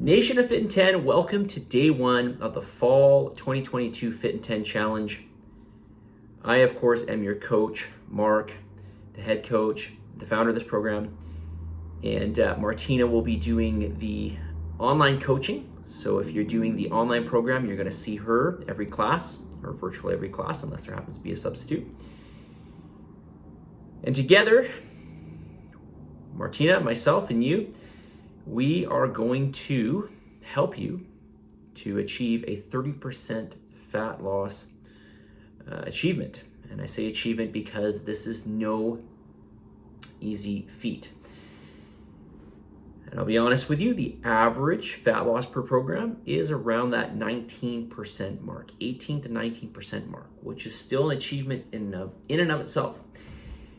Nation of Fitin10, welcome to day one of the fall 2022 Fitin10 challenge. I, of course, am your coach, Mark, the head coach, the founder of this program, and Martina will be doing the online coaching. So if you're doing the online program, you're going to see her every class, or virtually every class, unless there happens to be a substitute. And together, Martina, myself, and you, we are going to help you to achieve a 30% fat loss achievement. And I say achievement because this is no easy feat. And I'll be honest with you, the average fat loss per program is around that 19% mark, 18 to 19% mark, which is still an achievement in and of itself.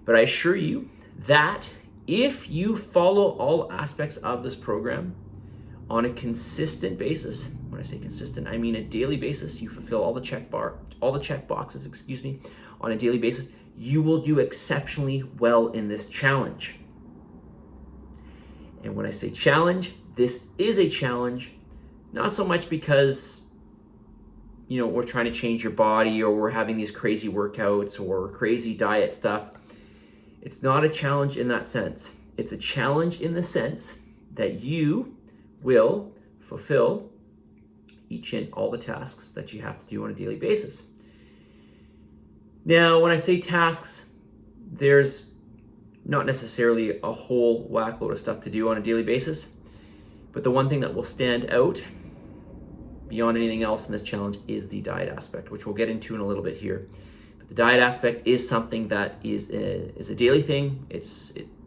But I assure you that if you follow all aspects of this program on a consistent basis, when I say consistent, I mean a daily basis, you fulfill all the check boxes, on a daily basis, you will do exceptionally well in this challenge. And when I say challenge, this is a challenge, not so much because, we're trying to change your body or we're having these crazy workouts or crazy diet stuff. It's not a challenge in that sense. It's a challenge in the sense that you will fulfill each and all the tasks that you have to do on a daily basis. Now, when I say tasks, there's not necessarily a whole whack load of stuff to do on a daily basis, but the one thing that will stand out beyond anything else in this challenge is the diet aspect, which we'll get into in a little bit here. The diet aspect is something that is a daily thing. It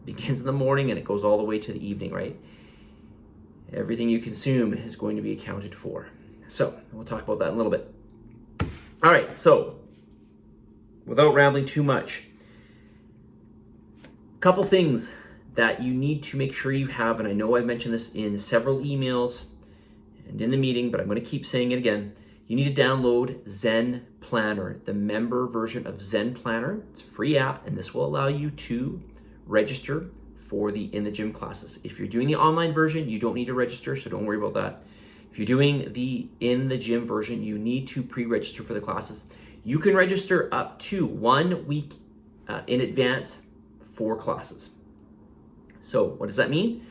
begins in the morning and it goes all the way to the evening, right? Everything you consume is going to be accounted for. So we'll talk about that in a little bit. All right, so without rambling too much, a couple things that you need to make sure you have, and I know I've mentioned this in several emails and in the meeting, but I'm going to keep saying it again. You need to download Zen Planner, the member version of Zen Planner. It's a free app, and this will allow you to register for the in the gym classes. If you're doing the online version, you don't need to register, so don't worry about that. If you're doing the in the gym version, you need to pre-register for the classes. You can register up to 1 week in advance for classes. So what does that mean?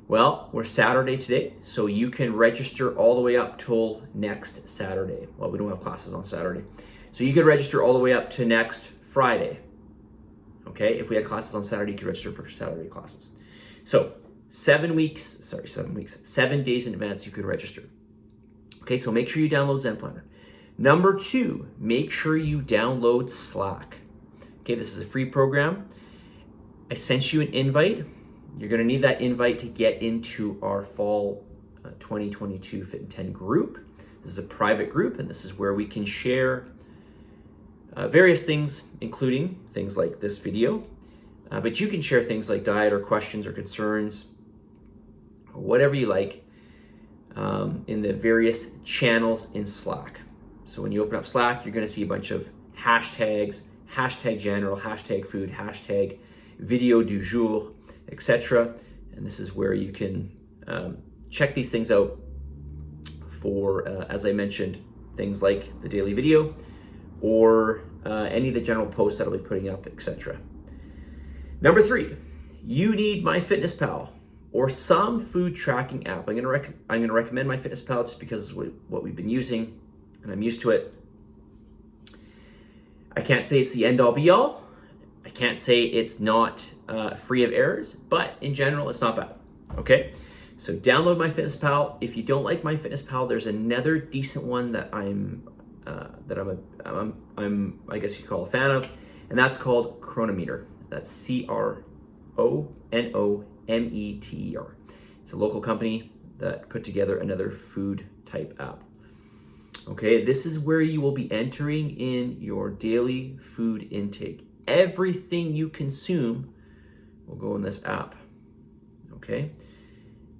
Well, we're Saturday today, so you can register all the way up till next Saturday. Well, we don't have classes on Saturday. So you could register all the way up to next Friday. Okay, if we had classes on Saturday, you could register for Saturday classes. So 7 days in advance, you could register. Okay, so make sure you download Zen Planner. Number 2, make sure you download Slack. Okay, this is a free program. I sent you an invite. You're going to need that invite to get into our fall 2022 Fitin10 group. This is a private group, and this is where we can share various things, including things like this video. But you can share things like diet or questions or concerns, or whatever you like, in the various channels in Slack. So when you open up Slack, you're going to see a bunch of hashtags, hashtag general, hashtag food, hashtag video du jour, etc. And this is where you can check these things out for, as I mentioned, things like the daily video or any of the general posts that I'll be putting up, etc. Number 3, you need MyFitnessPal or some food tracking app. I'm going to recommend MyFitnessPal just because it's what we've been using and I'm used to it. I can't say it's the end all be all. I can't say it's not free of errors, but in general, it's not bad. Okay, so download MyFitnessPal. If you don't like MyFitnessPal, there's another decent one that I'm I guess you call a fan of, and that's called Chronometer. That's Chronometer. It's a local company that put together another food type app. Okay, this is where you will be entering in your daily food intake. Everything you consume will go in this app, okay?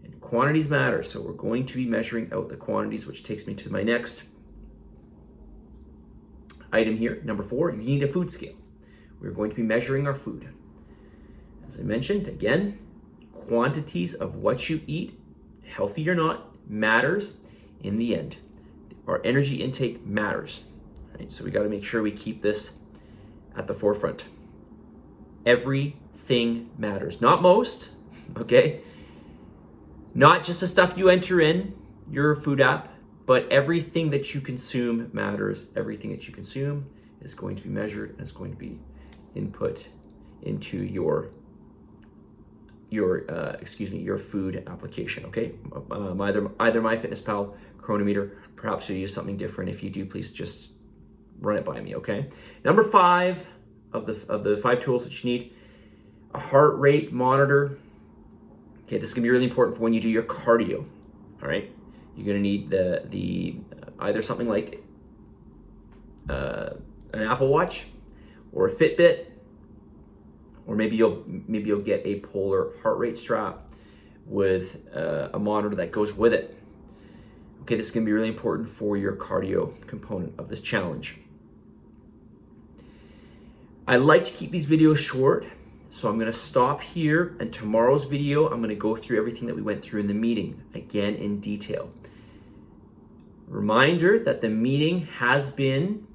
And quantities matter, so we're going to be measuring out the quantities, which takes me to my next item here. Number 4, you need a food scale. We're going to be measuring our food. As I mentioned, again, quantities of what you eat, healthy or not, matters in the end. Our energy intake matters, right? So we got to make sure we keep this at the forefront. Everything matters, not most, okay? Not just the stuff you enter in your food app, but everything that you consume matters. Everything that you consume is going to be measured and it's going to be input into your food application, okay? Either MyFitnessPal, Chronometer, perhaps you'll use something different. If you do, please just run it by me, okay? Number 5 of the 5 tools that you need, a heart rate monitor. Okay, this is gonna be really important for when you do your cardio, all right? You're gonna need the either something like an Apple Watch or a Fitbit, or maybe you'll get a Polar heart rate strap with a monitor that goes with it. Okay, this is gonna be really important for your cardio component of this challenge. I like to keep these videos short, so I'm gonna stop here, and tomorrow's video, I'm gonna go through everything that we went through in the meeting, again in detail. Reminder that the meeting has been,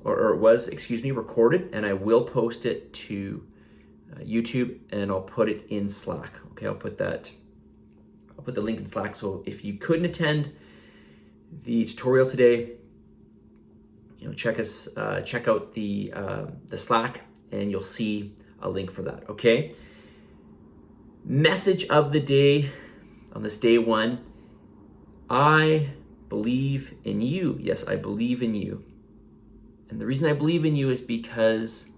or was, recorded, and I will post it to YouTube, and I'll put it in Slack. Okay, I'll put the link in Slack. So if you couldn't attend the tutorial today, check out the Slack, and you'll see a link for that. Okay. Message of the day on this day 1: I believe in you. Yes, I believe in you. And the reason I believe in you is because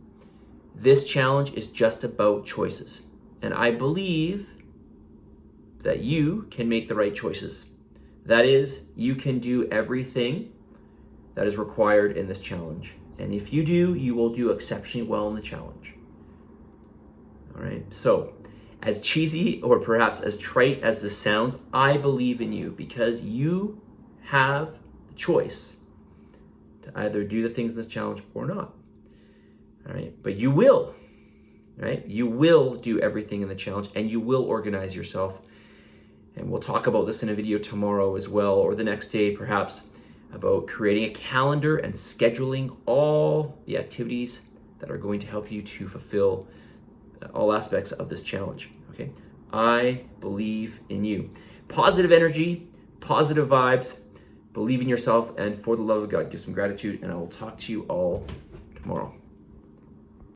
this challenge is just about choices. And I believe that you can make the right choices. That is, you can do everything that is required in this challenge. And if you do, you will do exceptionally well in the challenge. All right. So, as cheesy or perhaps as trite as this sounds, I believe in you because you have the choice to either do the things in this challenge or not. All right. But you will, right? You will do everything in the challenge, and you will organize yourself. And we'll talk about this in a video tomorrow as well, or the next day perhaps, about creating a calendar and scheduling all the activities that are going to help you to fulfill all aspects of this challenge, okay? I believe in you. Positive energy, positive vibes, believe in yourself, and for the love of God, give some gratitude, and I will talk to you all tomorrow.